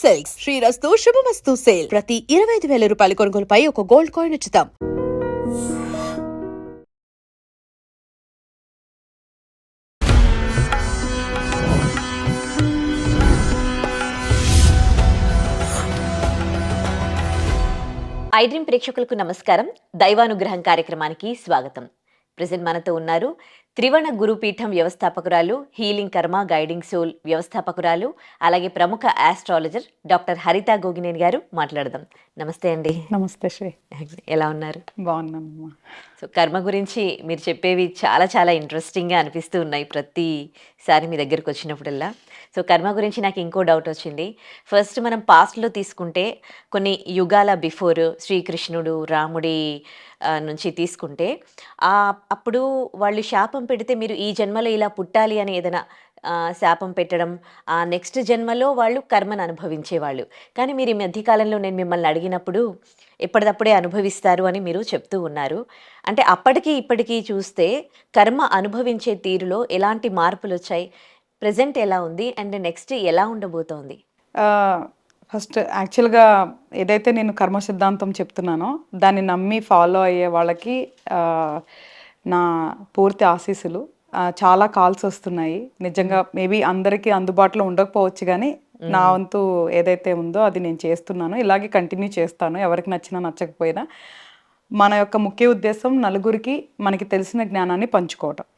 Silks శ్రీరస్తు శుభమస్తు sale ప్రతి 25,000 రూపాయల కొనుగోలుపై ఒక గోల్డ్ కాయిన్ ఉచితం. ఐడ్రీమ్ ప్రేక్షకులకు నమస్కారం. దైవానుగ్రహం కార్యక్రమానికి స్వాగతం. ప్రెజెంట్ మనతో ఉన్నారు త్రివర్ణ గురుపీఠం వ్యవస్థాపకురాలు, హీలింగ్ కర్మ గైడింగ్ సోల్ వ్యవస్థాపకురాలు, అలాగే ప్రముఖ ఆస్ట్రాలజర్ డాక్టర్ హరిత గోగినేని గారు. మాట్లాడదాం. నమస్తే అండి. నమస్తే శ్రీ. ఎలా ఉన్నారు? బాగున్నానమ్మా. సో కర్మ గురించి మీరు చెప్పేవి చాలా చాలా ఇంట్రెస్టింగ్గా అనిపిస్తూ ఉన్నాయి ప్రతిసారి మీ దగ్గరకు వచ్చినప్పుడల్లా. సో కర్మ గురించి నాకు ఇంకో డౌట్ వచ్చింది. ఫస్ట్ మనం పాస్ట్లో తీసుకుంటే కొన్ని యుగాల బిఫోర్ శ్రీకృష్ణుడు రాముడి నుంచి తీసుకుంటే అప్పుడు వాళ్ళు శాపం పెడితే మీరు ఈ జన్మలో ఇలా పుట్టాలి అని ఏదైనా శాపం పెట్టడం, ఆ నెక్స్ట్ జన్మలో వాళ్ళు కర్మను అనుభవించేవాళ్ళు. కానీ మీరు ఈ మధ్యకాలంలో నేను మిమ్మల్ని అడిగినప్పుడు ఎప్పటిదప్పుడే అనుభవిస్తారు అని మీరు చెప్తూ ఉన్నారు. అంటే అప్పటికి ఇప్పటికీ చూస్తే కర్మ అనుభవించే తీరులో ఎలాంటి మార్పులు వచ్చాయి, ప్రజెంట్ ఎలా ఉంది, అండ్ నెక్స్ట్ ఎలా ఉండబోతోంది? ఫస్ట్ యాక్చువల్గా ఏదైతే నేను కర్మ సిద్ధాంతం చెప్తున్నానో దాన్ని నమ్మి ఫాలో అయ్యే వాళ్ళకి నా పూర్తి ఆశీస్సులు. చాలా కాల్స్ వస్తున్నాయి. నిజంగా మేబీ అందరికీ అందుబాటులో ఉండకపోవచ్చు, కానీ నా వంతు ఏదైతే ఉందో అది నేను చేస్తున్నాను. ఇలాగే కంటిన్యూ చేస్తాను, ఎవరికి నచ్చినా నచ్చకపోయినా. మన యొక్క ముఖ్య ఉద్దేశం నలుగురికి మనకి తెలిసిన జ్ఞానాన్ని పంచుకోవటం.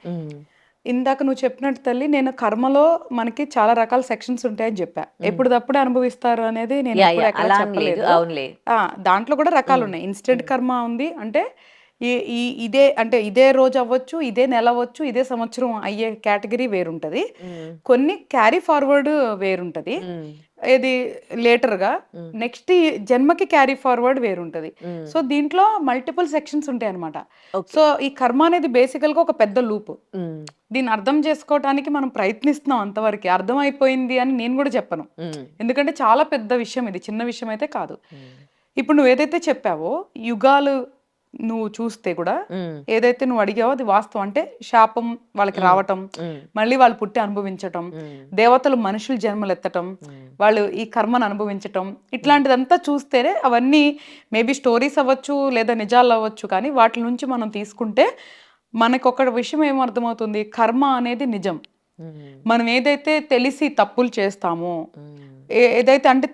ఇందాక నువ్వు చెప్పినట్టు తల్లి, నేను కర్మలో మనకి చాలా రకాల సెక్షన్స్ ఉంటాయని చెప్పా. ఎప్పుడప్పుడే అనుభవిస్తారు అనేది నేను ఎప్పుడు ఎక్కడ చెప్పలేదు. దాంట్లో కూడా రకాలు ఉన్నాయి. ఇన్స్టెంట్ కర్మ ఉంది, అంటే ఇదే అంటే ఇదే రోజు అవ్వచ్చు, ఇదే నెల అవ్వచ్చు, ఇదే సంవత్సరం అయ్యే కేటగిరీ వేరుంటది. కొన్ని క్యారీ ఫార్వర్డ్ వేరుంటది, ఇది లేటర్గా నెక్స్ట్ జన్మకి క్యారీ ఫార్వర్డ్ వేరుంటది. సో దీంట్లో మల్టిపుల్ సెక్షన్స్ ఉంటాయి అనమాట. సో ఈ కర్మ అనేది బేసికల్ గా ఒక పెద్ద లూప్. దీన్ని అర్థం చేసుకోవటానికి మనం ప్రయత్నిస్తున్నాం, అంతవరకు అర్థం అయిపోయింది అని నేను కూడా చెప్పను. ఎందుకంటే చాలా పెద్ద విషయం, ఇది చిన్న విషయం అయితే కాదు. ఇప్పుడు నువ్వు ఏదైతే చెప్పావో యుగాలు నువ్వు చూస్తే కూడా ఏదైతే నువ్వు అడిగావో అది వాస్తవం. అంటే శాపం వాళ్ళకి రావటం, మళ్ళీ వాళ్ళు పుట్టి అనుభవించటం, దేవతలు మనుషులు జన్మలు ఎత్తటం, వాళ్ళు ఈ కర్మను అనుభవించటం, ఇట్లాంటిదంతా చూస్తేనే అవన్నీ మేబీ స్టోరీస్ అవ్వచ్చు లేదా నిజాలు అవ్వచ్చు. కానీ వాటి నుంచి మనం తీసుకుంటే మనకు ఒక విషయం ఏమర్థమవుతుంది, కర్మ అనేది నిజం. మనం ఏదైతే తెలిసి తప్పులు చేస్తామో, ఏదైతే అంటే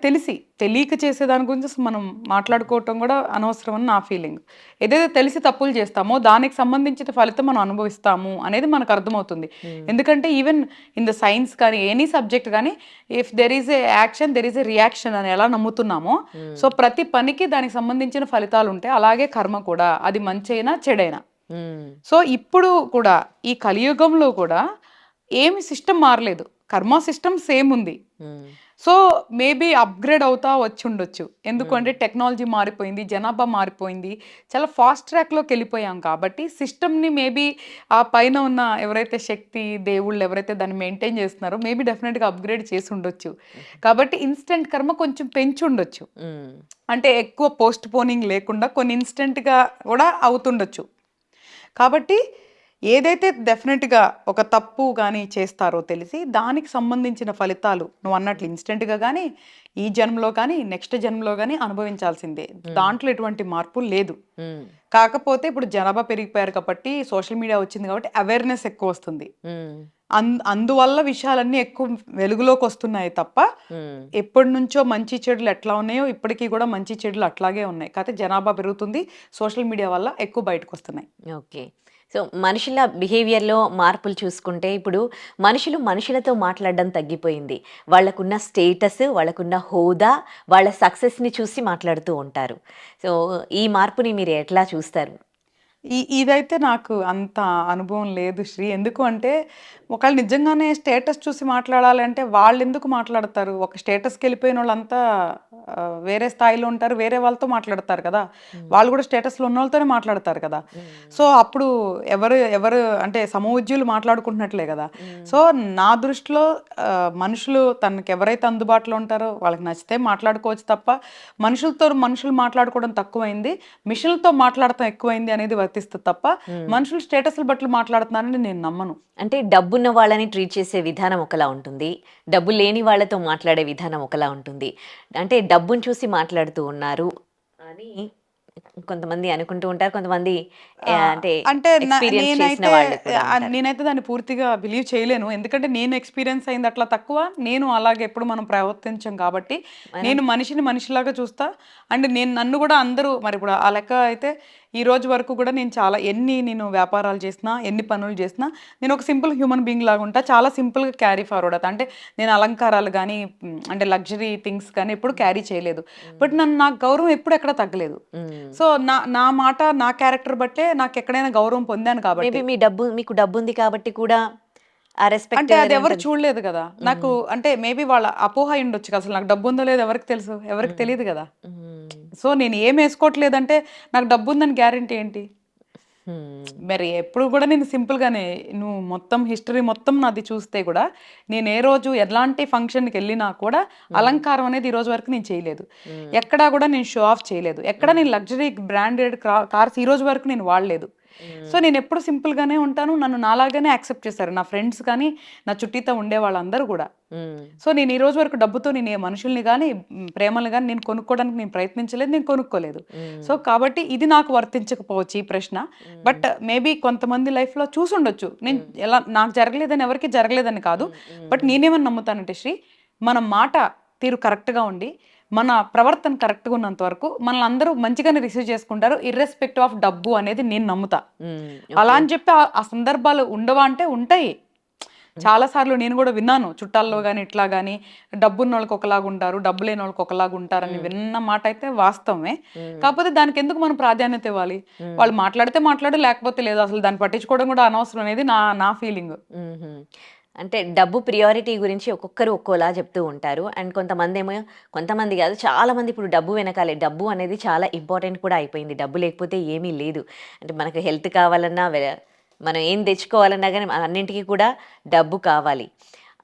తెలియక చేసేదాని గురించి మనం మాట్లాడుకోవటం కూడా అనవసరం అని నా ఫీలింగ్. ఏదైతే తెలిసి తప్పులు చేస్తామో దానికి సంబంధించిన ఫలితం మనం అనుభవిస్తాము అనేది మనకు అర్థమవుతుంది. ఎందుకంటే ఈవెన్ ఇన్ ద సైన్స్ కానీ ఎనీ సబ్జెక్ట్ కానీ, if there is a action there is a reaction అని ఎలా నమ్ముతున్నామో, సో ప్రతి పనికి దానికి సంబంధించిన ఫలితాలు ఉంటాయి. అలాగే కర్మ కూడా, అది మంచి అయినా చెడైనా. సో ఇప్పుడు కూడా ఈ కలియుగంలో కూడా ఏమి సిస్టమ్ మారలేదు, కర్మ సిస్టమ్ సేమ్ ఉంది. సో మేబీ అప్గ్రేడ్ అవుతా వచ్చి ఉండొచ్చు. ఎందుకంటే టెక్నాలజీ మారిపోయింది, జనాభా మారిపోయింది, చాలా ఫాస్ట్ ట్రాక్లోకి వెళ్ళిపోయాం. కాబట్టి సిస్టమ్ని మేబీ ఆ పైన ఉన్న ఎవరైతే శక్తి దేవుళ్ళు ఎవరైతే దాన్ని మెయింటైన్ చేస్తున్నారో మేబీ డెఫినెట్గా అప్గ్రేడ్ చేసి ఉండొచ్చు. కాబట్టి ఇన్స్టెంట్ కర్మ కొంచెం పెంచి ఉండొచ్చు, అంటే ఎక్కువ పోస్ట్ పోనింగ్ లేకుండా కొన్ని ఇన్స్టెంట్గా కూడా అవుతుండొచ్చు. కాబట్టి ఏదైతే డెఫినెట్గా ఒక తప్పు కానీ చేస్తారో తెలిసి దానికి సంబంధించిన ఫలితాలు నువ్వు అన్నట్లు ఇన్స్టెంట్గా కానీ ఈ జన్మలో కానీ నెక్స్ట్ జన్మలో కానీ అనుభవించాల్సిందే. దాంట్లో ఎటువంటి మార్పు లేదు. కాకపోతే ఇప్పుడు జనాభా పెరిగిపోయారు కాబట్టి, సోషల్ మీడియా వచ్చింది కాబట్టి అవేర్నెస్ ఎక్కువ వస్తుంది. అందువల్ల విషయాలన్నీ ఎక్కువ వెలుగులోకి వస్తున్నాయి తప్ప ఎప్పటి నుంచో మంచి చెడులు ఎట్లా ఉన్నాయో ఇప్పటికీ కూడా మంచి చెడులు అట్లాగే ఉన్నాయి. కాకపోతే జనాభా పెరుగుతుంది, సోషల్ మీడియా వల్ల ఎక్కువ బయటకు వస్తున్నాయి. ఓకే. సో మనుషుల బిహేవియర్లో మార్పులు చూసుకుంటే ఇప్పుడు మనుషులతో మాట్లాడడం తగ్గిపోయింది. వాళ్ళకున్న స్టేటస్, వాళ్ళకున్న హోదా, వాళ్ళ సక్సెస్ని చూసి మాట్లాడుతూ ఉంటారు. సో ఈ మార్పుని మీరు ఎట్లా చూస్తారు? ఇదైతే నాకు అంత అనుభవం లేదు శ్రీ. ఎందుకు అంటే ఒకళ్ళు నిజంగానే స్టేటస్ చూసి మాట్లాడాలంటే వాళ్ళు ఎందుకు మాట్లాడతారు? ఒక స్టేటస్కి వెళ్ళిపోయిన వాళ్ళంతా వేరే స్థాయిలో ఉంటారు, వేరే వాళ్ళతో మాట్లాడతారు కదా, వాళ్ళు కూడా స్టేటస్లో ఉన్న వాళ్ళతోనే మాట్లాడతారు కదా. సో అప్పుడు ఎవరు ఎవరు అంటే సమవుజ్యులు మాట్లాడుకుంటున్నట్లే కదా. సో నా దృష్టిలో మనుషులు తనకి ఎవరైతే అందుబాటులో ఉంటారో వాళ్ళకి నచ్చితే మాట్లాడుకోవచ్చు తప్ప మనుషులు మాట్లాడుకోవడం తక్కువైంది, మిషన్లతో మాట్లాడటం ఎక్కువైంది అనేది వర్తిస్తుంది తప్ప మనుషులు స్టేటస్లు బట్టి మాట్లాడుతున్నారని నేను నమ్మను. అంటే డబ్బున్న వాళ్ళని ట్రీట్ చేసే విధానం ఒకలా ఉంటుంది, డబ్బు లేని వాళ్ళతో మాట్లాడే విధానం ఒకలా ఉంటుంది. అంటే డబ్బును చూసి మాట్లాడుతూ ఉన్నారు అని కొంతమంది అనుకుంటూ ఉంటారు, కొంతమంది అంటే అంటే ఎక్స్పీరియన్స్ చేసిన వాళ్ళు కూడా ఉంటారు. నేనైతే దాన్ని పూర్తిగా బిలీవ్ చేయలేను. ఎందుకంటే నేను ఎక్స్పీరియన్స్ అయింది అట్లా తక్కువ, నేను అలాగే ఎప్పుడు మనం ప్రవర్తించం కాబట్టి నేను మనిషిని మనిషిలాగా చూస్తా. అండ్ నన్ను కూడా అందరూ మరి ఇప్పుడు ఆ లెక్క అయితే ఈ రోజు వరకు కూడా నేను వ్యాపారాలు చేసినా, ఎన్ని పనులు చేసినా నేను ఒక సింపుల్ హ్యూమన్ బీయింగ్ లాగా ఉంటా. చాలా సింపుల్గా క్యారీ ఫార్వర్డ్ అవుతా. అంటే నేను అలంకారాలు కానీ అంటే లగ్జరీ థింగ్స్ కానీ ఎప్పుడు క్యారీ చేయలేదు. బట్ నాకు గౌరవం ఎప్పుడు ఎక్కడ తగ్గలేదు. సో నా మాట నా క్యారెక్టర్ బట్టే నాకు ఎక్కడైనా గౌరవం పొందాను కాబట్టి. మేబీ మీకు డబ్బు ఉంది కాబట్టి కూడా ఆ రెస్పెక్ట్ అంటే అది ఎవరు చూడలేదు కదా నాకు. అంటే మేబీ వాళ్ళ అపోహ ఉండొచ్చు కదా, అసలు నాకు డబ్బు ఉందో లేదో ఎవరికి తెలుసు, ఎవరికి తెలియదు కదా. సో నేను ఏం వేసుకోవట్లేదంటే నాకు డబ్బు ఉందని గ్యారంటీ ఏంటి? మరి ఎప్పుడు కూడా నేను సింపుల్గానే, నువ్వు మొత్తం హిస్టరీ మొత్తం నాది చూస్తే కూడా నేను ఏ రోజు ఎలాంటి ఫంక్షన్కి వెళ్ళినా కూడా అలంకారం అనేది ఈ రోజు వరకు నేను చేయలేదు. ఎక్కడా కూడా నేను షో ఆఫ్ చేయలేదు. ఎక్కడ నేను లగ్జరీ బ్రాండెడ్ కార్స్ ఈ రోజు వరకు నేను వాడలేదు. సో నేను ఎప్పుడు సింపుల్గానే ఉంటాను. నన్ను నాలాగానే యాక్సెప్ట్ చేశారు నా ఫ్రెండ్స్ కానీ, నా చుట్టీతో ఉండే వాళ్ళందరూ కూడా. సో నేను ఈ రోజు వరకు డబ్బుతో నేను ఏ మనుషుల్ని కానీ ప్రేమలు కానీ నేను కొనుక్కోవడానికి నేను ప్రయత్నించలేదు, నేను కొనుక్కోలేదు. సో కాబట్టి ఇది నాకు వర్తించకపోవచ్చు ఈ ప్రశ్న. బట్ మేబీ కొంతమంది లైఫ్లో చూసుండొచ్చు. నేను నాకు జరగలేదని ఎవరికి జరగలేదని కాదు. బట్ నేనేమని నమ్ముతానంటే శ్రీ, మన మాట తీరు కరెక్ట్గా ఉండి మన ప్రవర్తన కరెక్ట్గా ఉన్నంత వరకు మనల్ని అందరూ మంచిగానే రిసీవ్ చేసుకుంటారు, ఇర్రెస్పెక్టివ్ ఆఫ్ డబ్బు అనేది నేను నమ్ముతా. అలా అని చెప్పి ఆ సందర్భాలు ఉండవా అంటే ఉంటాయి. చాలా సార్లు నేను కూడా విన్నాను, చుట్టాల్లో కానీ ఇట్లా కానీ డబ్బున్న వాళ్ళకి ఒకలాగా ఉంటారు, డబ్బు లేని వాళ్ళకి ఒకలాగా ఉంటారని విన్న మాట అయితే వాస్తవమే. కాకపోతే దానికి ఎందుకు మనం ప్రాధాన్యత ఇవ్వాలి? వాళ్ళు మాట్లాడితే మాట్లాడు, లేకపోతే లేదు, అసలు దాన్ని పట్టించుకోవడం కూడా అనవసరం అనేది నా ఫీలింగ్. అంటే డబ్బు ప్రియారిటీ గురించి ఒక్కొక్కరు ఒక్కోలా చెప్తూ ఉంటారు. అండ్ కొంతమంది కాదు, చాలామంది ఇప్పుడు డబ్బు వెనకాలే, డబ్బు అనేది చాలా ఇంపార్టెంట్ కూడా అయిపోయింది. డబ్బు లేకపోతే ఏమీ లేదు. అంటే మనకు హెల్త్ కావాలన్నా, మనం ఏం తెచ్చుకోవాలన్నా కానీ అన్నింటికీ కూడా డబ్బు కావాలి.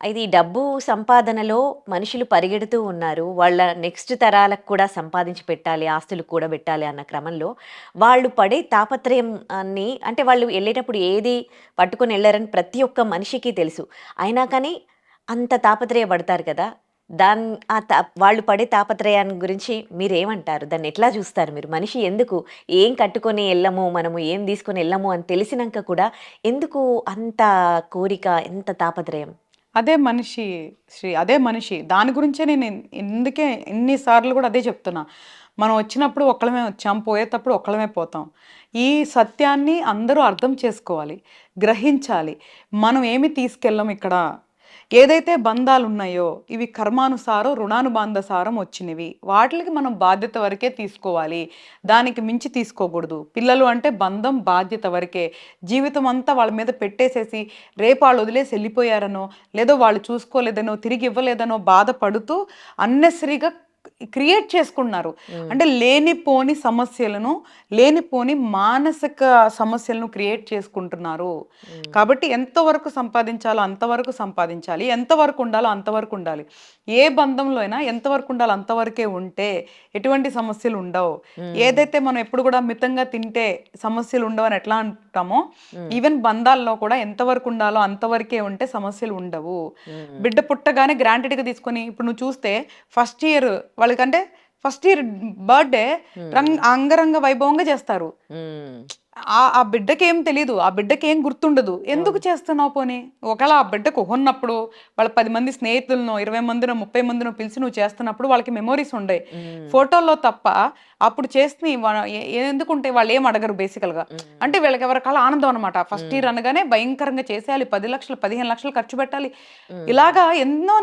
అయితే ఈ డబ్బు సంపాదనలో మనుషులు పరిగెడుతూ ఉన్నారు. వాళ్ళ నెక్స్ట్ తరాలకు కూడా సంపాదించి పెట్టాలి, ఆస్తులు కూడా పెట్టాలి అన్న క్రమంలో వాళ్ళు పడే తాపత్రయాన్ని, అంటే వాళ్ళు వెళ్ళేటప్పుడు ఏది పట్టుకొని వెళ్ళారని ప్రతి ఒక్క మనిషికి తెలుసు. అయినా కానీ అంత తాపత్రయపడతారు కదా. వాళ్ళు పడే తాపత్రయాన్ని గురించి మీరేమంటారు? దాన్ని ఎట్లా చూస్తారు మీరు? మనిషి ఎందుకు ఏం కట్టుకొని వెళ్ళము, మనము ఏం తీసుకొని వెళ్ళము అని తెలిసినాక కూడా ఎందుకు అంత కోరిక, ఎంత తాపత్రయం? అదే మనిషి శ్రీ, అదే మనిషి. దాని గురించే నేను ఎందుకే ఎన్నిసార్లు కూడా అదే చెప్తున్నా. మనం వచ్చినప్పుడు ఒక్కళ్ళమే వచ్చాం, పోయేటప్పుడు ఒక్కళ్ళమే పోతాం. ఈ సత్యాన్ని అందరూ అర్థం చేసుకోవాలి, గ్రహించాలి. మనం ఏమి తీసుకెళ్ళం ఇక్కడ. ఏదైతే బంధాలు ఉన్నాయో ఇవి కర్మానుసారం, రుణానుబంధసారం వచ్చినవి. వాటికి మనం బాధ్యత వరకే తీసుకోవాలి, దానికి మించి తీసుకోకూడదు. పిల్లలు అంటే బంధం, బాధ్యత వరకే. జీవితం అంతా వాళ్ళ మీద పెట్టేసేసి రేపు వాళ్ళు వదిలేసి వెళ్ళిపోయారనో, లేదో వాళ్ళు చూసుకోలేదనో, తిరిగి ఇవ్వలేదనో బాధపడుతూ అన్నెసరీగా క్రియేట్ చేసుకున్నారు. అంటే లేనిపోని సమస్యలను, లేనిపోని మానసిక సమస్యలను క్రియేట్ చేసుకుంటున్నారు. కాబట్టి ఎంతవరకు సంపాదించాలో అంతవరకు సంపాదించాలి, ఎంతవరకు ఉండాలో అంతవరకు ఉండాలి. ఏ బంధంలో అయినా ఎంతవరకు ఉండాలో అంతవరకే ఉంటే ఎటువంటి సమస్యలు ఉండవు. ఏదైతే మనం ఎప్పుడు కూడా మితంగా తింటే సమస్యలు ఉండవు అని ఎట్లా అంటామో, ఈవెన్ బంధాల్లో కూడా ఎంతవరకు ఉండాలో అంతవరకే ఉంటే సమస్యలు ఉండవు. బిడ్డ పుట్టగానే గ్రాంటెడ్గా తీసుకొని, ఇప్పుడు నువ్వు చూస్తే ఫస్ట్ ఇయర్ వాళ్ళకంటే ఫస్ట్ ఇయర్ బర్త్డే అంగరంగ వైభవంగా చేస్తారు. ఆ బిడ్డకి ఏం తెలీదు, ఆ బిడ్డకి ఏం గుర్తుండదు. ఎందుకు చేస్తున్నావు? పోనీ ఒకవేళ ఆ బిడ్డకు ఉన్నప్పుడు వాళ్ళ 10 మంది స్నేహితులను, 20 మందినో 30 మందినో పిలిచి నువ్వు చేస్తున్నప్పుడు వాళ్ళకి మెమోరీస్ ఉండే, ఫోటోల్లో తప్ప. అప్పుడు చేస్తే ఎందుకుంటే వాళ్ళు ఏం అడగరు బేసికల్గా. అంటే వీళ్ళకి ఎవరికాల ఆనందం అనమాట. ఫస్ట్ ఇయర్ అనగానే భయంకరంగా చేసేయాలి, 10 లక్షలు 15 లక్షలు ఖర్చు పెట్టాలి. ఇలాగా ఎన్నో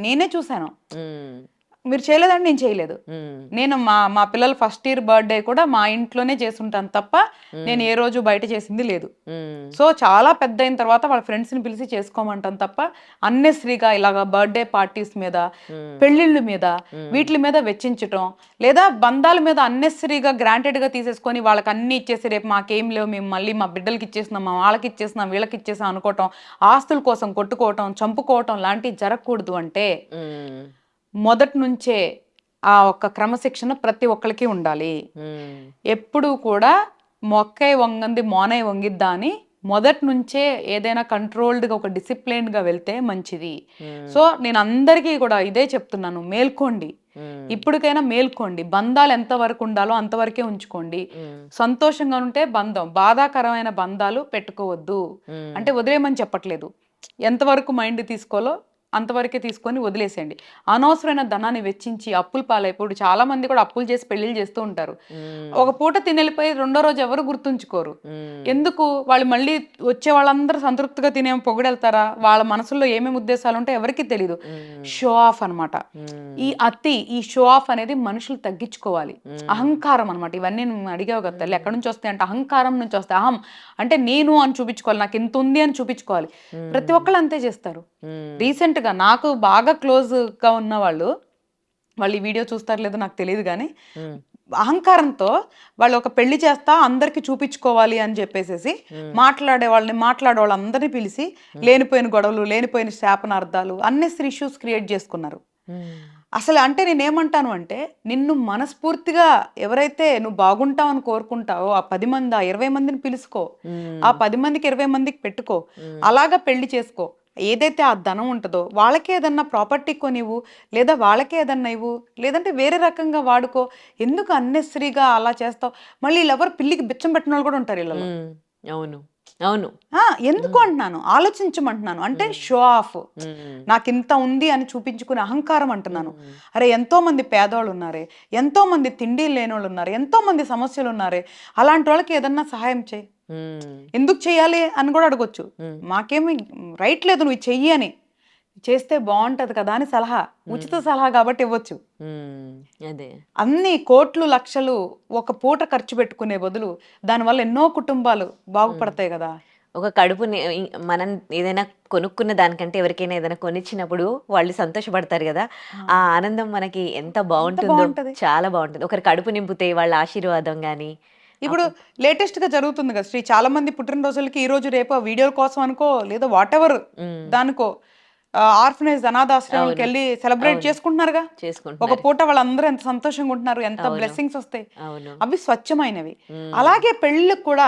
నేనే చూశాను. మీరు చేయలేదంటే నేను చేయలేదు. నేను మా పిల్లల ఫస్ట్ ఇయర్ బర్త్డే కూడా మా ఇంట్లోనే చేసుంటాను తప్ప నేను ఏ రోజు బయట చేసింది లేదు. సో చాలా పెద్ద అయిన తర్వాత వాళ్ళ ఫ్రెండ్స్ని పిలిచి చేసుకోమంటాను తప్ప అన్నెసరీగా ఇలాగా బర్త్డే పార్టీస్ మీద, పెళ్ళిళ్ళ మీద, వీటి మీద వెచ్చించటం, లేదా బంధాల మీద అన్నెసరీగా గ్రాంటెడ్గా తీసేసుకొని వాళ్ళకి అన్ని ఇచ్చేసి రేపు మాకేం లేవు, మేము మళ్ళీ మా బిడ్డలకి ఇచ్చేస్తున్నాం, మా వాళ్ళకి ఇచ్చేస్తున్నాం, వీళ్ళకి ఇచ్చేసాం అనుకోవటం, ఆస్తుల కోసం కొట్టుకోవటం, చంపుకోవటం లాంటివి జరగకూడదు. అంటే మొదటి నుంచే ఆ ఒక్క క్రమశిక్షణ ప్రతి ఒక్కరికి ఉండాలి. ఎప్పుడు కూడా మొక్కై వంగంది మోనై వంగిద్దా అని మొదటి నుంచే ఏదైనా కంట్రోల్డ్గా ఒక డిసిప్లైన్డ్గా వెళ్తే మంచిది. సో నేను అందరికీ కూడా ఇదే చెప్తున్నాను, మేల్కోండి, ఇప్పటికైనా మేల్కోండి. బంధాలు ఎంతవరకు ఉండాలో అంతవరకే ఉంచుకోండి. సంతోషంగా ఉంటే బంధం, బాధాకరమైన బంధాలు పెట్టుకోవద్దు. అంటే వదిలేయమని చెప్పట్లేదు, ఎంతవరకు మైండ్ తీసుకోవాలో అంతవరకే తీసుకొని వదిలేసేయండి. అనవసరమైన ధనాన్ని వెచ్చించి అప్పులు పాలైపోయి చాలా మంది కూడా అప్పులు చేసి పెళ్లిళ్ళు చేస్తూ ఉంటారు. ఒక పూట తినెళ్ళిపోయి రెండో రోజు ఎవరు గుర్తుంచుకోరు. ఎందుకు? వాళ్ళు మళ్ళీ వచ్చే వాళ్ళందరూ సంతృప్తిగా తినే పొగిడెళ్తారా? వాళ్ళ మనసులో ఏమేమి ఉద్దేశాలు ఉంటాయో ఎవరికి తెలియదు. షో ఆఫ్ అనమాట. ఈ షో ఆఫ్ అనేది మనుషులు తగ్గించుకోవాలి. అహంకారం అనమాట. ఇవన్నీ నువ్వు అడిగావు కదా తల్లి, ఎక్కడి నుంచి వస్తాయి అంటే అహంకారం నుంచి వస్తాయి. అహం అంటే నేను అని చూపించుకోవాలి, నాకు ఇంత ఉంది అని చూపించుకోవాలి. ప్రతి ఒక్కళ్ళు అంతే చేస్తారు. రీసెంట్ గా నాకు బాగా క్లోజ్ గా ఉన్న వాళ్ళు ఈ వీడియో చూస్తారు లేదో నాకు తెలియదు కానీ అహంకారంతో వాళ్ళు ఒక పెళ్లి చేస్తా అందరికి చూపించుకోవాలి అని చెప్పేసి మాట్లాడే వాళ్ళందరినీ పిలిచి లేనిపోయిన గొడవలు, లేనిపోయిన శాపనార్థాలు, అన్నెసరీ ఇష్యూస్ క్రియేట్ చేసుకున్నారు. అసలు అంటే నేనేమంటాను అంటే, నిన్ను మనస్ఫూర్తిగా ఎవరైతే నువ్వు బాగుంటావు అని కోరుకుంటావో ఆ 10 మంది, ఆ 20 మందిని పిలుచుకో, ఆ 10 మందికి 20 మందికి పెట్టుకో, అలాగా పెళ్లి చేసుకో. ఏదైతే ఆ ధనం ఉంటుందో వాళ్ళకే ఏదన్నా ప్రాపర్టీ కొనివ్వు, లేదా వాళ్ళకే ఏదన్నా ఇవ్వు, లేదంటే వేరే రకంగా వాడుకో. ఎందుకు అన్నెసరీగా అలా చేస్తావు? మళ్ళీ వీళ్ళెవరు పిల్లికి బిచ్చం పెట్టిన వాళ్ళు కూడా ఉంటారు వీళ్ళలో. అవును అవును. ఎందుకు అంటున్నాను, ఆలోచించమంటున్నాను. అంటే షో ఆఫ్, నాకు ఇంత ఉంది అని చూపించుకునే అహంకారం అంటున్నాను. అరే ఎంతో మంది పేదవాళ్ళు ఉన్నారే, ఎంతో మంది తిండి లేని వాళ్ళు ఉన్నారు, ఎంతో మంది సమస్యలు ఉన్నారే, అలాంటి వాళ్ళకి ఏదన్నా సహాయం చేయి. ఎందుకు చెయ్యాలి అని కూడా అడగొచ్చు. మాకేమి రైట్ లేదు నువ్వు చెయ్యి అని, చేస్తే బాగుంటది కదా అని సలహా, ఉచిత సలహా కాబట్టి ఇవ్వచ్చు. అదే అన్ని కోట్లు లక్షలు ఒక పూట ఖర్చు పెట్టుకునే బదులు దానివల్ల ఎన్నో కుటుంబాలు బాగుపడతాయి కదా. ఒక కడుపుని మనం ఏదైనా కొనుక్కున్న దానికంటే ఎవరికైనా ఏదైనా కొనిచ్చినప్పుడు వాళ్ళు సంతోషపడతారు కదా, ఆ ఆనందం మనకి ఎంత బాగుంటుందో, చాలా బాగుంటుంది. ఒకరి కడుపు నింపితే వాళ్ళ ఆశీర్వాదం కానీ. ఇప్పుడు లేటెస్ట్ గా జరుగుతుంది కదా శ్రీ, చాలా మంది పుట్టినరోజులకి ఈ రోజు రేపు వీడియోల కోసం అనుకో, లేదా వాట్ ఎవర్ దానికో ఆర్ఫనైజ్ అనాథాశ్రమాలకు వెళ్ళి సెలబ్రేట్ చేసుకుంటున్నారుగా. ఒక పూట వాళ్ళందరూ ఎంత సంతోషంగా ఉంటున్నారు, ఎంత బ్లెస్సింగ్స్ వస్తాయి. అవి స్వచ్ఛమైనవి. అలాగే పెళ్ళిళ్ళకి కూడా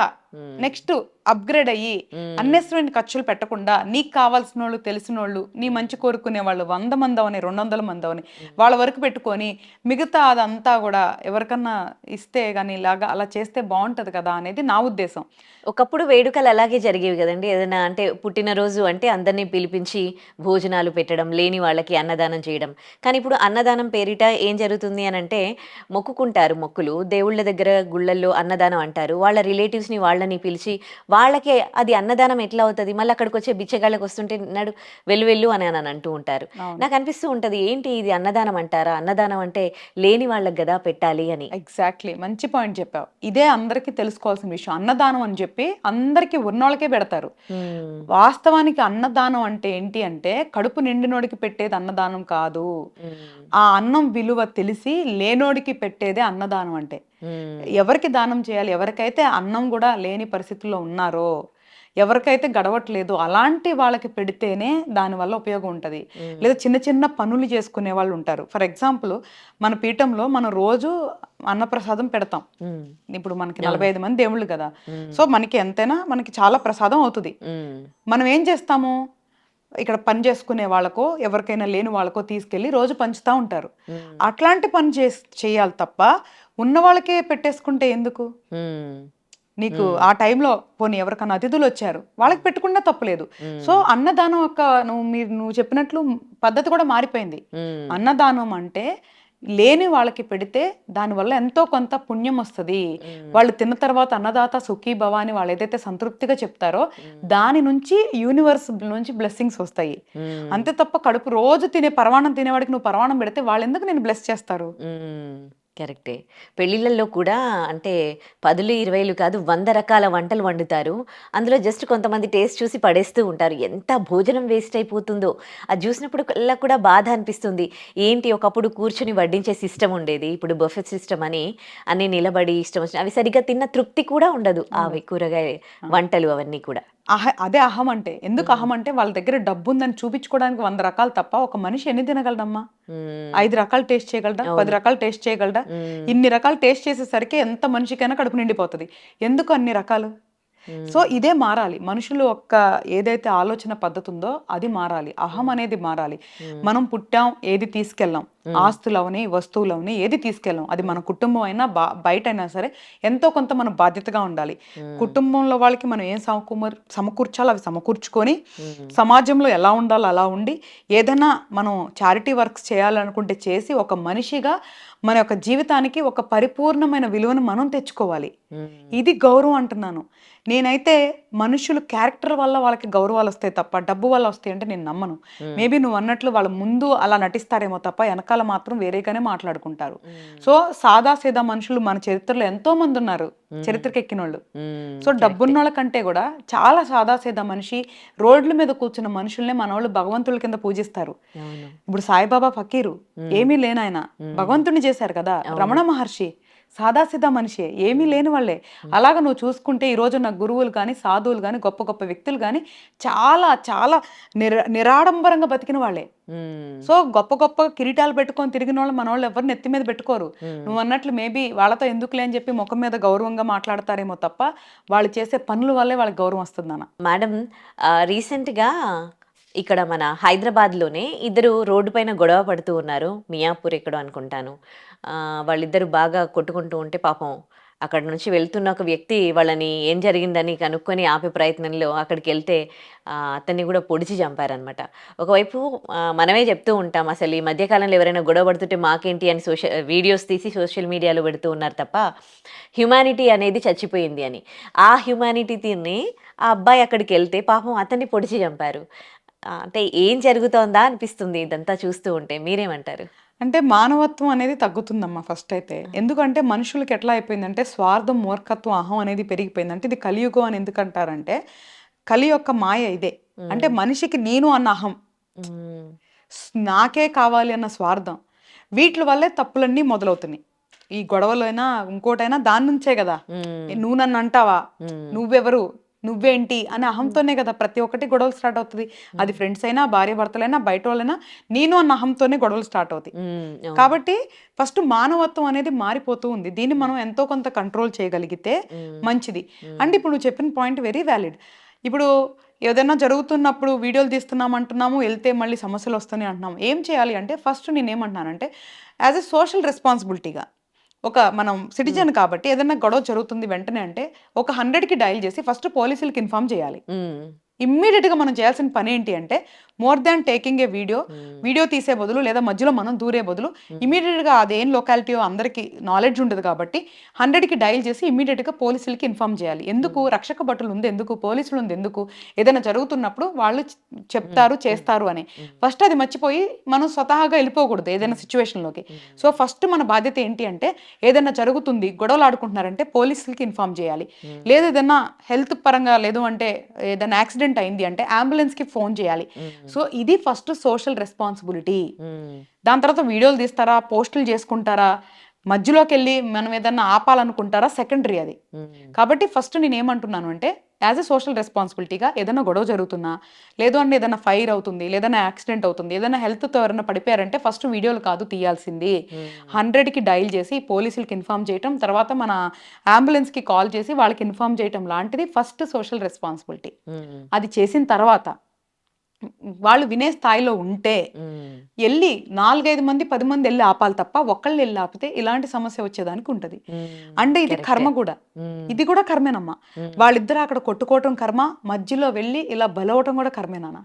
నెక్స్ట్ అప్గ్రేడ్ అయ్యి అన్నెసరైన ఖర్చులు పెట్టకుండా నీకు కావాల్సిన వాళ్ళు, తెలిసిన వాళ్ళు, నీ మంచి కోరుకునే వాళ్ళు 100 మంది అవని 200 మంది అవని వాళ్ళ వరకు పెట్టుకొని మిగతా అదంతా కూడా ఎవరికన్నా ఇస్తే కానీ ఇలాగా అలా చేస్తే బాగుంటది కదా అనేది నా ఉద్దేశం. ఒకప్పుడు వేడుకలు అలాగే జరిగేవి కదండి. ఏదైనా అంటే పుట్టినరోజు అంటే అందరినీ పిలిపించి భోజనాలు పెట్టడం, లేని వాళ్ళకి అన్నదానం చేయడం. కానీ ఇప్పుడు అన్నదానం పేరిట ఏం జరుగుతుంది అని అంటే, మొక్కుకుంటారు మొక్కులు, దేవుళ్ళ దగ్గర గుళ్ళల్లో అన్నదానం అంటారు. వాళ్ళ రిలేటివ్స్ని వాళ్ళని పిలిచి వాళ్ళకే అది అన్నదానం ఎట్లా అవుతుంది, మళ్ళీ అక్కడికి వచ్చే బిచ్చగాళ్ళకి వస్తుంటే నడు వెళ్ళు అని అంటూ ఉంటారు. నాకు అనిపిస్తూ ఉంటుంది, ఏంటి ఇది అన్నదానం అంటారా? అన్నదానం అంటే లేని వాళ్ళకి కదా పెట్టాలి అని. ఎగ్జాక్ట్లీ, మంచి పాయింట్ చెప్పావు. ఇదే అందరికీ తెలుసుకోవాల్సిన విషయం. అన్నదానం అని చెప్పి అందరికీ ఉన్నోళ్ళకే పెడతారు. వాస్తవానికి అన్నదానం అంటే ఏంటి అంటే, కడుపు నిండినోడికి పెట్టేది అన్నదానం కాదు. ఆ అన్నం విలువ తెలిసి లేనోడికి పెట్టేదే అన్నదానం అంటే. ఎవరికి దానం చేయాలి? ఎవరికైతే అన్నం కూడా లేని పరిస్థితుల్లో ఉన్నారో, ఎవరికైతే గడవట్లేదు అలాంటి వాళ్ళకి పెడితేనే దానివల్ల ఉపయోగం ఉంటుంది. లేదా చిన్న చిన్న పనులు చేసుకునే వాళ్ళు ఉంటారు. ఫర్ ఎగ్జాంపుల్, మన పీఠంలో మనం రోజు అన్నప్రసాదం పెడతాం. ఇప్పుడు మనకి 45 మంది దేవుళ్ళు కదా, సో మనకి ఎంతైనా మనకి చాలా ప్రసాదం అవుతుంది. మనం ఏం చేస్తాము, ఇక్కడ పని చేసుకునే వాళ్ళకో ఎవరికైనా లేని వాళ్ళకో తీసుకెళ్ళి రోజు పంచుతూ ఉంటారు. అట్లాంటి పని చేయాలి తప్ప ఉన్న వాళ్ళకే పెట్టేసుకుంటే ఎందుకు? నీకు ఆ టైంలో పోనీ ఎవరికన్నా అతిథులు వచ్చారు వాళ్ళకి పెట్టుకున్నా తప్పులేదు. సో అన్నదానం నువ్వు చెప్పినట్లు పద్ధతి కూడా మారిపోయింది. అన్నదానం అంటే లేని వాళ్ళకి పెడితే దానివల్ల ఎంతో కొంత పుణ్యం వస్తుంది. వాళ్ళు తిన్న తర్వాత అన్నదాత సుఖీ భవ అని వాళ్ళు ఏదైతే సంతృప్తిగా చెప్తారో దాని నుంచి యూనివర్స్ నుంచి బ్లెస్సింగ్స్ వస్తాయి. అంతే తప్ప కడుపు రోజు తినే పరమాణం తినేవాడికి నువ్వు పరమాణం పెడితే వాళ్ళు ఎందుకు నేను బ్లెస్ చేస్తారు? కరెక్టే. పెళ్ళిళ్ళల్లో కూడా అంటే 10లు, 20లు కాదు 100 రకాల వంటలు వండుతారు. అందులో జస్ట్ కొంతమంది టేస్ట్ చూసి పడేస్తూ ఉంటారు. ఎంత భోజనం వేస్ట్ అయిపోతుందో! అది చూసినప్పుడు కల్లా కూడా బాధ అనిపిస్తుంది. ఏంటి ఒకప్పుడు కూర్చొని వడ్డించే సిస్టమ్ ఉండేది. ఇప్పుడు బఫెట్ సిస్టమ్ అని అన్నీ నిలబడి ఇష్టం వచ్చిన అవి సరిగ్గా తిన్న తృప్తి కూడా ఉండదు. అవి కూరగాయ వంటలు అవన్నీ కూడా. అదే అహం అంటే. ఎందుకు అహం అంటే వాళ్ళ దగ్గర డబ్బు ఉందని చూపించుకోవడానికి 100 రకాలు తప్ప ఒక మనిషి ఎన్ని తినగలడమ్మా? 5 రకాలు టేస్ట్ చేయగలడా? 10 రకాలు టేస్ట్ చేయగలడా? ఇన్ని రకాలు టేస్ట్ చేసేసరికి ఎంత మనిషికైనా కడుపు నిండిపోతుంది. ఎందుకు అన్ని రకాలు? సో ఇదే మారాలి. మనుషులు ఒక్క ఏదైతే ఆలోచన పద్ధతి ఉందో అది మారాలి. అహం అనేది మారాలి. మనం పుట్టాం, ఏది తీసుకెళ్ళాం, ఆస్తులవని వస్తువులవని ఏది తీసుకెళ్ళాం, అది మన కుటుంబం అయినా బయట అయినా సరే ఎంతో కొంత మనం బాధ్యతగా ఉండాలి. కుటుంబంలో వాళ్ళకి మనం ఏం సమకూర్చాలో అవి సమకూర్చుకొని సమాజంలో ఎలా ఉండాలో అలా ఉండి ఏదైనా మనం చారిటీ వర్క్స్ చేయాలనుకుంటే చేసి ఒక మనిషిగా మన యొక్క జీవితానికి ఒక పరిపూర్ణమైన విలువను మనం తెచ్చుకోవాలి. ఇది గౌరవం అంటున్నాను. నేనైతే మనుషులు క్యారెక్టర్ వల్ల వాళ్ళకి గౌరవాలు వస్తాయి తప్ప డబ్బు వల్ల వస్తాయి అంటే నేను నమ్మను. మేబీ నువ్వు అన్నట్లు వాళ్ళ ముందు అలా నటిస్తారేమో తప్ప వెనకాల మాత్రం వేరేగానే మాట్లాడుకుంటారు. సో సాదాసీదా మనుషులు మన చరిత్రలో ఎంతో మంది ఉన్నారు, చరిత్రకి ఎక్కిన వాళ్ళు. సో డబ్బున్నోళ్ళ కంటే కూడా చాలా సాదాసీదా మనిషి, రోడ్ల మీద కూర్చున్న మనుషుల్నే మన వాళ్ళు భగవంతుల కింద పూజిస్తారు. ఇప్పుడు సాయిబాబా ఫకీరు ఏమీ లేనాయన భగవంతుని చేశారు కదా. రమణ మహర్షి సాదాసీదా మనిషి, ఏమీ లేని వాళ్ళే. అలాగ నువ్వు చూసుకుంటే ఈ రోజు నా గురువులు కానీ సాధువులు కానీ గొప్ప గొప్ప వ్యక్తులు కానీ చాలా చాలా నిరాడంబరంగా బతికిన వాళ్ళే. సో గొప్ప గొప్ప కిరీటాలు పెట్టుకొని తిరిగిన వాళ్ళు మన వాళ్ళు ఎవరిని ఎత్తి మీద పెట్టుకోరు. నువ్వు అన్నట్లు మేబీ వాళ్ళతో ఎందుకులే అని చెప్పి ముఖం మీద గౌరవంగా మాట్లాడతారేమో తప్ప వాళ్ళు చేసే పనుల వల్లే వాళ్ళకి గౌరవం వస్తుందన్న. మేడం, రీసెంట్గా ఇక్కడ మన హైదరాబాద్లోనే ఇద్దరు రోడ్డు పైన గొడవ పడుతూ ఉన్నారు. మియాపూర్ ఎక్కడో అనుకుంటాను. వాళ్ళిద్దరు బాగా కొట్టుకుంటూ ఉంటే పాపం అక్కడ నుంచి వెళ్తున్న ఒక వ్యక్తి వాళ్ళని ఏం జరిగిందని కనుక్కొని ఆపే ప్రయత్నంలో అక్కడికి వెళ్తే అతన్ని కూడా పొడిచి చంపారనమాట. ఒకవైపు మనమే చెప్తూ ఉంటాం అసలు ఈ మధ్యకాలంలో ఎవరైనా గొడవ పడుతుంటే మాకేంటి అని వీడియోస్ తీసి సోషల్ మీడియాలో పెడుతూ ఉన్నారు తప్ప హ్యుమానిటీ అనేది చచ్చిపోయింది అని. ఆ హ్యుమానిటీని ఆ అబ్బాయి అక్కడికి వెళ్తే పాపం అతన్ని పొడిచి చంపారు. అంటే ఏం జరుగుతోందా అనిపిస్తుంది ఇదంతా చూస్తూ ఉంటే. మీరేమంటారు? అంటే మానవత్వం అనేది తగ్గుతుందమ్మా ఫస్ట్ అయితే. ఎందుకంటే మనుషులకి ఎట్లా అయిపోయిందంటే స్వార్థం, మూర్ఖత్వం, అహం అనేది పెరిగిపోయింది. అంటే ఇది కలియుగం అని ఎందుకంటారంటే కలి యొక్క మాయ ఇదే. అంటే మనిషికి నేను అన్న అహం, నాకే కావాలి అన్న స్వార్థం, వీటి వల్లే తప్పులన్నీ మొదలవుతున్నాయి. ఈ గొడవలైనా ఇంకోటైనా దాని నుంచే కదా. నువ్వు నన్ను అంటావా, నువ్వెవరు, నువ్వేంటి అనే అహంతోనే కదా ప్రతి ఒక్కటి గొడవలు స్టార్ట్ అవుతుంది. అది ఫ్రెండ్స్ అయినా, భార్య భర్తలైనా, బయట వాళ్ళైనా నేను అన్న అహంతోనే గొడవలు స్టార్ట్ అవుతాయి. కాబట్టి ఫస్ట్ మానవత్వం అనేది మారిపోతూ ఉంది. దీన్ని మనం ఎంతో కొంత కంట్రోల్ చేయగలిగితే మంచిది. అంటే ఇప్పుడు నువ్వు చెప్పిన పాయింట్ వెరీ వ్యాలిడ్. ఇప్పుడు ఏదైనా జరుగుతున్నప్పుడు వీడియోలు తీస్తున్నామంటున్నాము, వెళ్తే మళ్ళీ సమస్యలు వస్తున్నాయి అంటున్నాము. ఏం చేయాలి అంటే ఫస్ట్ నేనేమంటున్నానంటే యాజ్ ఎ సోషల్ రెస్పాన్సిబిలిటీగా ఒక మనం సిటిజన్ కాబట్టి ఏదైనా గొడవ జరుగుతుంది వెంటనే అంటే ఒక 100కి డయల్ చేసి ఫస్ట్ పోలీసులకి ఇన్ఫార్మ్ చేయాలి. ఇమ్మీడియట్గా మనం చేయాల్సిన పని ఏంటి అంటే more than taking a video తీసే బదులు లేదా మధ్యలో మనం దూరే బదులు ఇమీడియట్గా అదేం లొకాలిటీ అందరికీ నాలెడ్జ్ ఉంటుంది కాబట్టి 100కి డయల్ చేసి ఇమీడియట్గా పోలీసులకి ఇన్ఫార్మ్ చేయాలి. ఎందుకు? రక్షక భటులు ఉంది ఎందుకు, పోలీసులు ఉంది ఎందుకు, ఏదైనా జరుగుతున్నప్పుడు వాళ్ళు చెప్తారు చేస్తారు అని. ఫస్ట్ అది మర్చిపోయి మనం స్వతహాగా వెళ్ళిపోకూడదు ఏదైనా సిచ్యువేషన్లోకి. సో ఫస్ట్ మన బాధ్యత ఏంటి అంటే ఏదైనా జరుగుతుంది, గొడవలు ఆడుకుంటున్నారంటే పోలీసులకి ఇన్ఫార్మ్ చేయాలి. లేదు ఏదైనా హెల్త్ పరంగా లేదు అంటే ఏదైనా యాక్సిడెంట్ అయింది అంటే అంబులెన్స్కి ఫోన్ చేయాలి. సో ఇది ఫస్ట్ సోషల్ రెస్పాన్సిబిలిటీ. దాని తర్వాత వీడియోలు తీస్తారా, పోస్టులు చేసుకుంటారా, మధ్యలోకి వెళ్ళి మనం ఏదన్నా ఆపాలనుకుంటారా, సెకండరీ అది. కాబట్టి ఫస్ట్ నేను ఏమంటున్నాను అంటే యాజ్ ఎ సోషల్ రెస్పాన్సిబిలిటీగా ఏదైనా గొడవ జరుగుతున్నా, లేదు అంటే ఏదైనా ఫైర్ అవుతుంది, లేదన్నా యాక్సిడెంట్ అవుతుంది, ఏదైనా హెల్త్తో ఎవరైనా పడిపోయారంటే ఫస్ట్ వీడియోలు కాదు తీయాల్సింది, 100కి డయల్ చేసి పోలీసులకి ఇన్ఫార్మ్ చేయటం, తర్వాత మన అంబులెన్స్కి కాల్ చేసి వాళ్ళకి ఇన్ఫార్మ్ చేయటం లాంటిది ఫస్ట్ సోషల్ రెస్పాన్సిబిలిటీ. అది చేసిన తర్వాత వాళ్ళు వినే స్థాయిలో ఉంటే వెళ్ళి 4-5 మంది 10 మంది వెళ్ళి ఆపాలి తప్ప ఒకళ్ళు వెళ్ళి ఆపితే ఇలాంటి సమస్య వచ్చేదానికి ఉంటది. అంటే ఇది కర్మ కూడా, ఇది కూడా కర్మేనమ్మా. వాళ్ళిద్దరు అక్కడ కొట్టుకోవటం కర్మ, మధ్యలో వెళ్ళి ఇలా బలవటం కూడా కర్మేనా.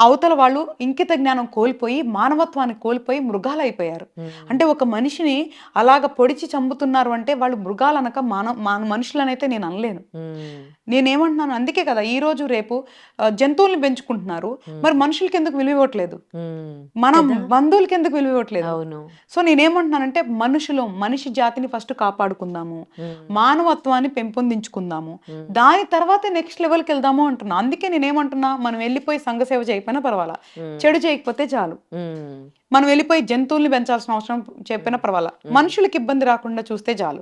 అవతల వాళ్ళు ఇంకిత జ్ఞానం కోల్పోయి మానవత్వాన్ని కోల్పోయి మృగాలు అయిపోయారు. అంటే ఒక మనిషిని అలాగ పొడిచి చంపుతున్నారు అంటే వాళ్ళు మృగాలు అనక మనుషులనైతే నేను అనలేను. నేనేమంటున్నాను, అందుకే కదా ఈ రోజు రేపు జంతువుల్ని పెంచుకుంటున్నారు, మరి మనుషులకి ఎందుకు విలువ ఇవ్వట్లేదు, మనం బంధువులకి ఎందుకు విలువ ఇవ్వట్లేదు? సో నేనేమంటున్నానంటే మనిషి జాతిని ఫస్ట్ కాపాడుకుందాము, మానవత్వాన్ని పెంపొందించుకుందాము, దాని తర్వాత నెక్స్ట్ లెవెల్కి వెళ్దాము అంటున్నా. అందుకే నేనేమంటున్నా, మనం వెళ్ళిపోయి సంఘ సేవ చేయకపోయినా పర్వాలా, చెడు చేయకపోతే చాలు. మనం వెళ్ళిపోయి జంతువుల్ని పెంచాల్సిన అవసరం చెప్పినా పర్వాలా, మనుషులకి ఇబ్బంది రాకుండా చూస్తే చాలు.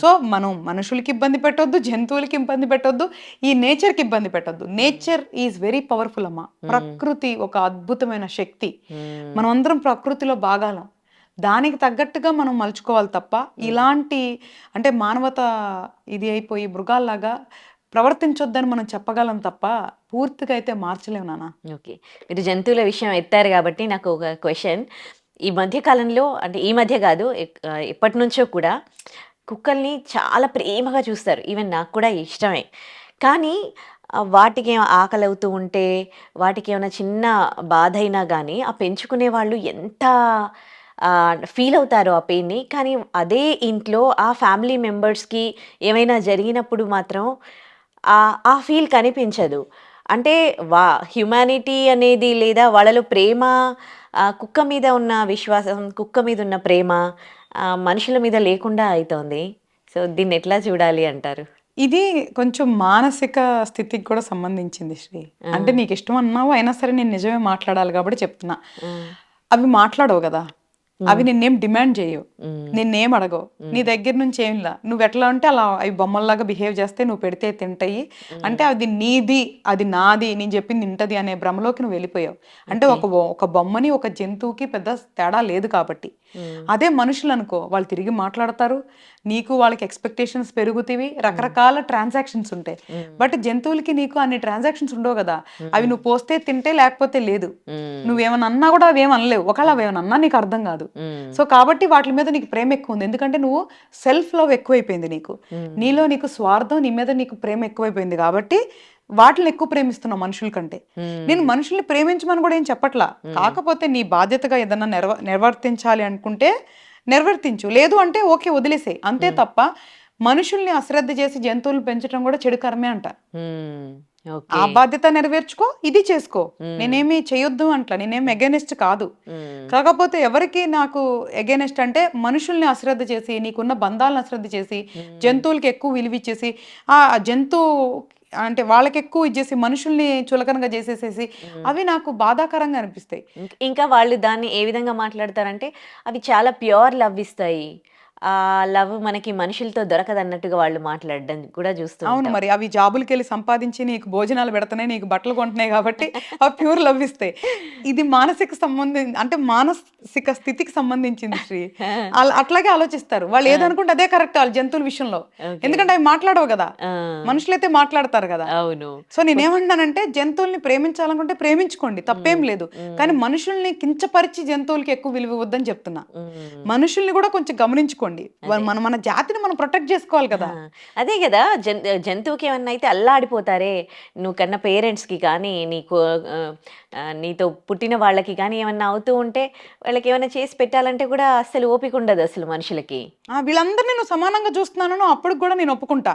సో మనం మనుషులకి ఇబ్బంది పెట్టొద్దు, జంతువులకి ఇబ్బంది పెట్టొద్దు, ఈ నేచర్కి ఇబ్బంది పెట్టొద్దు. నేచర్ ఈజ్ వెరీ పవర్ఫుల్ అమ్మా. ప్రకృతి ఒక అద్భుతమైన శక్తి. మనం అందరం ప్రకృతిలో భాగాలం. దానికి తగ్గట్టుగా మనం మలుచుకోవాలి తప్ప ఇలాంటి అంటే మానవత ఇది అయిపోయి మృగాల్లాగా ప్రవర్తించొద్దని మనం చెప్పగలం తప్ప పూర్తిగా అయితే మార్చలేము నాన్న. ఓకే, మీరు జంతువుల విషయం ఎత్తారు కాబట్టి నాకు ఒక క్వశ్చన్. ఈ మధ్య కాలంలో, అంటే ఈ మధ్య కాదు, ఎప్పటి నుంచో కూడా కుక్కల్ని చాలా ప్రేమగా చూస్తారు. ఈవెన్ నాకు కూడా ఇష్టమే. కానీ వాటికి ఆకలి అవుతూ ఉంటే, వాటికి ఏమైనా చిన్న బాధ అయినా కానీ ఆ పెంచుకునే వాళ్ళు ఎంత ఫీల్ అవుతారో ఆ పెయిన్ని. కానీ అదే ఇంట్లో ఆ ఫ్యామిలీ మెంబర్స్కి ఏమైనా జరిగినప్పుడు మాత్రం ఆ ఫీల్ కనిపించదు. అంటే హ్యుమానిటీ అనేది లేదా వాళ్ళలో ప్రేమ, కుక్క మీద ఉన్న విశ్వాసం, కుక్క మీద ఉన్న ప్రేమ మనుషుల మీద లేకుండా అవుతోంది. సో దీన్ని ఎట్లా చూడాలి అంటారు? ఇది కొంచెం మానసిక స్థితికి కూడా సంబంధించింది శ్రీ. అంటే నీకు ఇష్టం అన్నావు, అయినా సరే నేను నిజమే మాట్లాడాలి కాబట్టి చెప్తున్నా. అవి మాట్లాడవు కదా, అవి నిన్నేం డిమాండ్ చేయవు, నిన్నేం అడగవు, నీ దగ్గర నుంచి ఏంలా, నువ్వు ఎట్లా అంటే అలా అవి బొమ్మల్లాగా బిహేవ్ చేస్తే నువ్వు పెడితే తింటాయి. అంటే అది నీది, అది నాది, నేను చెప్పింది తింటది అనే భ్రమలోకి నువ్వు వెళ్ళిపోయావు. అంటే ఒక బొమ్మని ఒక జంతువుకి పెద్ద తేడా లేదు కాబట్టి. అదే మనుషులు అనుకో, వాళ్ళు తిరిగి మాట్లాడతారు, నీకు వాళ్ళకి ఎక్స్పెక్టేషన్స్ పెరుగుతాయి, రకరకాల ట్రాన్సాక్షన్స్ ఉంటాయి. బట్ జంతువులకి నీకు అన్ని ట్రాన్సాక్షన్స్ ఉండవు కదా. అవి నువ్వు పోస్తే తింటే, లేకపోతే లేదు. నువ్వేమన్నా అన్నా కూడా అవేం అనలేవు, ఒకవేళ అవేమన్నా అన్నా నీకు అర్థం కాదు. సో కాబట్టి వాటి మీద నీకు ప్రేమ ఎక్కువ ఉంది, ఎందుకంటే నువ్వు సెల్ఫ్ లవ్ ఎక్కువైపోయింది నీకు, నీలో నీకు స్వార్థం, నీ మీద నీకు ప్రేమ ఎక్కువైపోయింది కాబట్టి వాటిని ఎక్కువ ప్రేమిస్తున్నావు మనుషుల కంటే. నేను మనుషుల్ని ప్రేమించమని కూడా ఏం చెప్పట్లా, కాకపోతే నీ బాధ్యతగా ఏదన్నా నిర్వర్తించాలి అనుకుంటే నిర్వర్తించు, లేదు అంటే ఓకే వదిలేసే, అంతే తప్ప మనుషుల్ని అశ్రద్ధ చేసి జంతువులు పెంచడం కూడా చెడు కర్మే అంట. ఆ బాధ్యత నెరవేర్చుకో, ఇది చేసుకో, నేనేమి చేయొద్దు అంట్లా, నేనేమి ఎగెనెస్ట్ కాదు. కాకపోతే ఎవరికి నాకు ఎగెనెస్ట్ అంటే మనుషుల్ని అశ్రద్ధ చేసి, నీకున్న బంధాలను అశ్రద్ధ చేసి, జంతువులకి ఎక్కువ విలువిచ్చేసి, ఆ జంతువు అంటే వాళ్ళకి ఎక్కువ ఇచ్చేసి మనుషుల్ని చులకనగా చేసేసేసి అవి నాకు బాధాకరంగా అనిపిస్తాయి. ఇంకా వాళ్ళు దాన్ని ఏ విధంగా మాట్లాడతారంటే, అవి చాలా ప్యూర్ లవ్ ఇస్తాయి, ఆ లవ్ మనకి మనుషులతో దొరకదన్నట్టుగా వాళ్ళు మాట్లాడడం కూడా చూస్తూ అవును, ఉంటాం. మరి అవి జాబులకి వెళ్ళి సంపాదించి నీకు భోజనాలు పెడుతున్నాయి, నీకు బట్టలు కొంటున్నాయి కాబట్టి అవి ప్యూర్ లవ్ ఇస్తాయి. ఇది మానసిక అంటే మానసిక స్థితికి సంబంధించింది శ్రీ. అట్లాగే ఆలోచిస్తారు వాళ్ళు, ఏదనుకుంటే అదే కరెక్ట్ వాళ్ళ జంతువుల విషయంలో, ఎందుకంటే అవి మాట్లాడవు కదా, మనుషులైతే మాట్లాడతారు కదా. అవును. సో నేనేమంటున్నానంటే జంతువుల్ని ప్రేమించాలనుకుంటే ప్రేమించుకోండి, తప్పేం లేదు. కానీ మనుషుల్ని కించపరిచి జంతువులకి ఎక్కువ విలువ ఇవ్వద్దని చెప్తున్నా. మనుషుల్ని కూడా కొంచెం గమనించుకోండి, మన జాతిని మనం ప్రొటెక్ట్ చేసుకోవాలి కదా. అదే కదా, జంతువుకి ఏమన్నా అయితే అల్లాడిపోతారే, నువ్వు కన్నా పేరెంట్స్కి కానీ, నీతో పుట్టిన వాళ్ళకి కానీ ఏమన్నా అవుతూ ఉంటే వాళ్ళకి ఏమైనా చేసి పెట్టాలంటే కూడా అసలు ఓపిక ఉండదు అసలు మనుషులకి. వీళ్ళందరినీ నువ్వు సమానంగా చూస్తున్నాను, అప్పుడు కూడా నేను ఒప్పుకుంటా,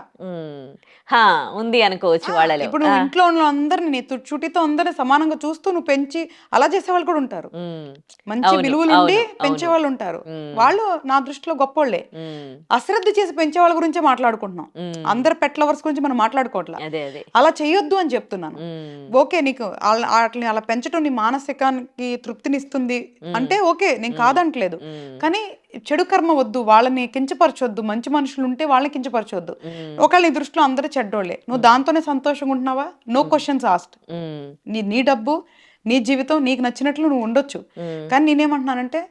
ఉంది అనుకోవచ్చు వాళ్ళలో. ఇప్పుడు నువ్వు ఇంట్లో ఉన్న అందరిని నీ చుట్టితో అందరిని సమానంగా చూస్తూ నువ్వు పెంచి అలా చేసే వాళ్ళు కూడా ఉంటారు, మంచి విలువలు ఉండి పెంచే వాళ్ళు ఉంటారు, వాళ్ళు నా దృష్టిలో గొప్పోళ్లే. అశ్రద్ధ చేసి పెంచే వాళ్ళ గురించే మాట్లాడుకుంటున్నాం, అందరు పెట్ లవర్స్ గురించి మనం మాట్లాడుకోవట్లా. అలా చేయొద్దు అని చెప్తున్నాను. ఓకే, నీకు వాటిని అలా పెంచడం నీ మానసికానికి తృప్తినిస్తుంది అంటే ఓకే, నేను కాదంటలేదు. కానీ చెడు కర్మ వద్దు, వాళ్ళని కించపరచొద్దు, మంచి మనుషులు ఉంటే వాళ్ళని కించపరచొద్దు. ఒకవేళ నీ దృష్టిలో అందరూ చెడ్డోళ్లే, నువ్వు దాంతోనే సంతోషంగా ఉంటున్నావా, నో క్వశ్చన్స్ ఆస్క్డ్. నీ డబ్బు, నీ జీవితం, నీకు నచ్చినట్లు నువ్వు ఉండొచ్చు. కానీ నేనేమంటున్నానంటే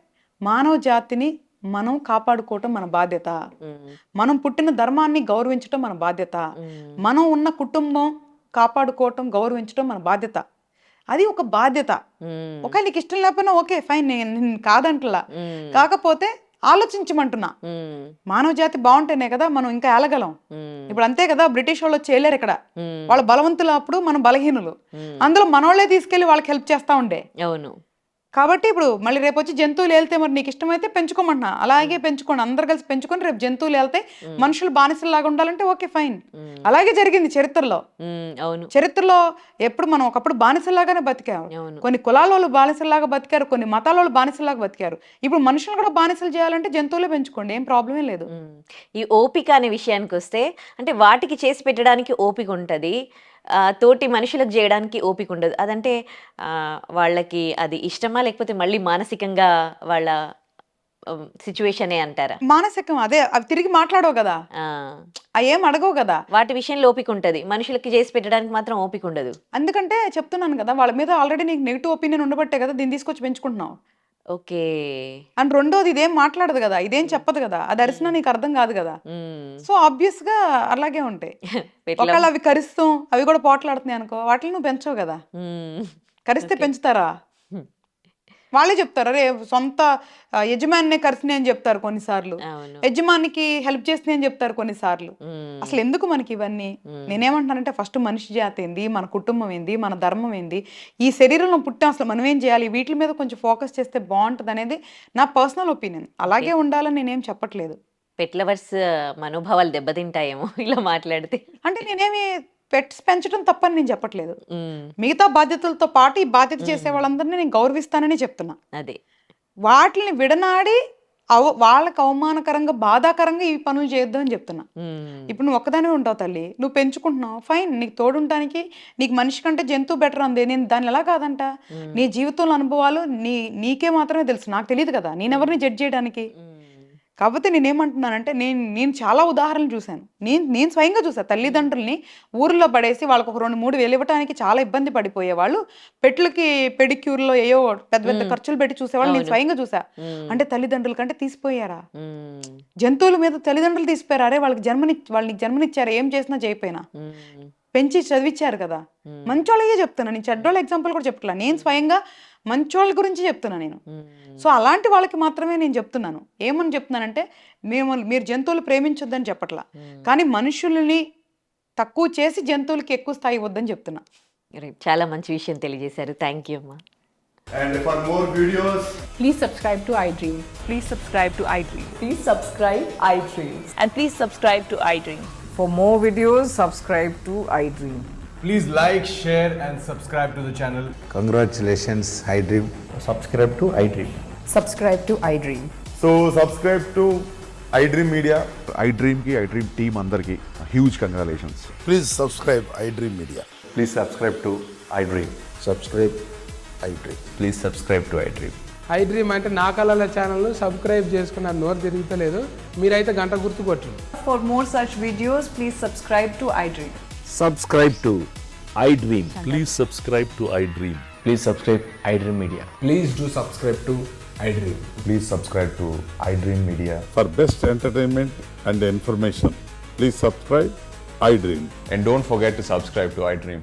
మానవ జాతిని మనం కాపాడుకోవటం మన బాధ్యత, మనం పుట్టిన ధర్మాన్ని గౌరవించటం మన బాధ్యత, మనం ఉన్న కుటుంబం కాపాడుకోవటం గౌరవించటం మన బాధ్యత. అది ఒక బాధ్యత. ఒక నీకు ఇష్టం లేకపోయినా ఓకే ఫైన్, నేను కాదంటలా. కాకపోతే ఆలోచించమంటున్నా. ఉమ్, మానవ జాతి బాగుంటేనే కదా మనం ఇంకా ఏలగలం. ఉమ్, ఇప్పుడు అంతే కదా, బ్రిటిష్ వాళ్ళు చేయలేరు ఇక్కడ. ఉమ్, వాళ్ళు బలవంతులు, అప్పుడు మనం బలహీనులు. ఉమ్. అందులో మనోళ్ళే తీసుకెళ్లి వాళ్ళకి హెల్ప్ చేస్తా ఉండే. అవును. కాబట్టి ఇప్పుడు మళ్ళీ రేపు వచ్చి జంతువులు వెళ్తే మరి నీకు ఇష్టమైతే పెంచుకోమంటున్నా, అలాగే పెంచుకోండి, అందరు కలిసి పెంచుకొని రేపు జంతువులు వెళ్తే మనుషులు బానిసలాగా ఉండాలంటే ఓకే ఫైన్. అలాగే జరిగింది చరిత్రలో. అవును. చరిత్రలో ఎప్పుడు మనం ఒకప్పుడు బానిసలాగానే బతికాము. అవును. కొన్ని కులాల వాళ్ళు బానిసలాగా బతికారు, కొన్ని మతాల వాళ్ళు బానిసలాగా బతికారు. ఇప్పుడు మనుషులు కూడా బానిసలు చేయాలంటే జంతువులే పెంచుకోండి, ఏం ప్రాబ్లమే లేదు. ఈ ఓపిక అనే విషయానికి వస్తే, అంటే వాటికి చేసి పెట్టడానికి ఓపిక ఉంటుంది, తోటి మనుషులకు చేయడానికి ఓపిక ఉండదు. అదంటే వాళ్ళకి అది ఇష్టమా, లేకపోతే మళ్ళీ మానసికంగా వాళ్ళ సిచ్యువేషనే అంటారా? మానసికం అదే, అవి తిరిగి మాట్లాడవు కదా, ఆ, అవి ఏం అడగవు కదా. వాటి విషయంలో ఓపిక ఉంటుంది, మనుషులకి చేసి పెట్టడానికి మాత్రం ఓపిక ఉండదు. అందుకంటే చెప్తున్నాను కదా, వాళ్ళ మీద ఆల్రెడీ నీకు నెగిటివ్ ఒపీనియన్ ఉండబట్టే కదా దీన్ని తీసుకొచ్చి పెంచుకుంటున్నావు. ఓకే. అండ్ రెండోది, ఇదేం మాట్లాడదు కదా, ఇదేం చెప్పదు కదా, అది అరిసినా నీకు అర్థం కాదు కదా. సో ఆబ్వియస్ గా అలాగే ఉంటాయి. ఒకవేళ అవి కరిస్తాం, అవి కూడా పోట్లాడుతున్నాయి అనుకో, వాటిని నువ్వు పెంచవు కదా. కరిస్తే పెంచుతారా? వాళ్ళే చెప్తారు, అరే సొంత యజమానినే కరిసినాయి అని చెప్తారు కొన్నిసార్లు, అవును. యజమానికి హెల్ప్ చేస్తున్నాయి అని చెప్తారు కొన్నిసార్లు. అసలు ఎందుకు మనకి ఇవన్నీ? నేనేమంటానంటే ఫస్ట్ మనిషి జాతి ఏంది, మన కుటుంబం ఏంది, మన ధర్మం ఏంది, ఈ శరీరంలో పుట్టాం, అసలు మనం ఏం చేయాలి, వీటి మీద కొంచెం ఫోకస్ చేస్తే బాగుంటుంది అనేది నా పర్సనల్ ఒపీనియన్. అలాగే ఉండాలని నేనేం చెప్పట్లేదు. పెట్ లవర్స్ మనోభావాలు దెబ్బతింటాయేమో ఇలా మాట్లాడితే. అంటే నేనేమి పెట్స్ పెంచడం తప్పని నేను చెప్పట్లేదు. మిగతా బాధ్యతలతో పాటు ఈ బాధ్యత చేసే వాళ్ళందరినీ నేను గౌరవిస్తానని చెప్తున్నా. అదే, వాటిని విడనాడి వాళ్ళకి అవమానకరంగా, బాధాకరంగా ఈ పనులు చేయొద్దు అని చెప్తున్నా. ఇప్పుడు నువ్వు ఒక్కదానివే ఉంటావు తల్లి, నువ్వు పెంచుకుంటున్నావు, ఫైన్, నీకు తోడుంటానికి నీకు మనిషి కంటే జంతువు బెటర్ అంది, నేను దాన్ని ఎలా కాదంట. నీ జీవితంలో అనుభవాలు నీకే మాత్రమే తెలుసు, నాకు తెలియదు కదా, నేనెవరిని జడ్జ్ చేయడానికి. కాకపోతే నేనేమంటున్నానంటే, నేను చాలా ఉదాహరణలు చూశాను. నేను స్వయంగా చూసాను తల్లిదండ్రుల్ని ఊర్లో పడేసి వాళ్ళకు ఒక 2-3 వేలు ఇవ్వడానికి చాలా ఇబ్బంది పడిపోయేవాళ్ళు, పెట్లకి పెడిక్యూర్లో ఏయో పెద్ద పెద్ద ఖర్చులు పెట్టి చూసేవాళ్ళు నేను స్వయంగా చూసా. అంటే తల్లిదండ్రుల కంటే తీసిపోయారా? జంతువుల మీద తల్లిదండ్రులు తీసిపోయారా? అరే వాళ్ళకి జన్మనిచ్చారా, ఏం చేసినా చేయపోయినా పెంచి చదివించారు కదా. మంచోళ్ళకే చెప్తున్నా నేను, చెడ్డోళ్ళ ఎగ్జాంపుల్ కూడా చెప్పట్లా, నేను స్వయంగా మంచోళ్ళ గురించి చెప్తున్నా నేను. సో అలాంటి వాళ్ళకి మాత్రమే నేను చెప్తున్నాను. ఏమని చెప్తున్నానంటే, మీరు జంతువులు ప్రేమించొద్దని చెప్పట్లా, కానీ మనుషుల్ని తక్కువ చేసి జంతువులకి ఎక్కువ స్థాయి ఇవ్వద్దని చెప్తున్నా. చాలా మంచి విషయం తెలియజేశారు. థ్యాంక్ యూ అమ్మా. And for more videos, Please subscribe to iDream. Please subscribe to iDream. Please subscribe iDream. And please subscribe to iDream. For more videos, subscribe to iDream. please like, share and subscribe to the channel. Congratulations, iDream. Subscribe to iDream. Subscribe to iDream. So subscribe to iDream Media. iDream ki iDream team అందరికి huge congratulations. Please subscribe iDream Media. Please subscribe to iDream. Subscribe iDream. Please subscribe to iDream. iDream అంటే నా కళల channel subscribe చేసుకున్న నోరు తిరుగుతలేదు, మీరైతే గంట గుర్తు కొట్టండి. For more such videos, please subscribe to iDream. Subscribe to iDream. Please subscribe to iDream. Please subscribe iDream Media. Please do subscribe to iDream. Please subscribe to iDream Media. For best entertainment and information, please subscribe iDream. And don't forget to subscribe to iDream.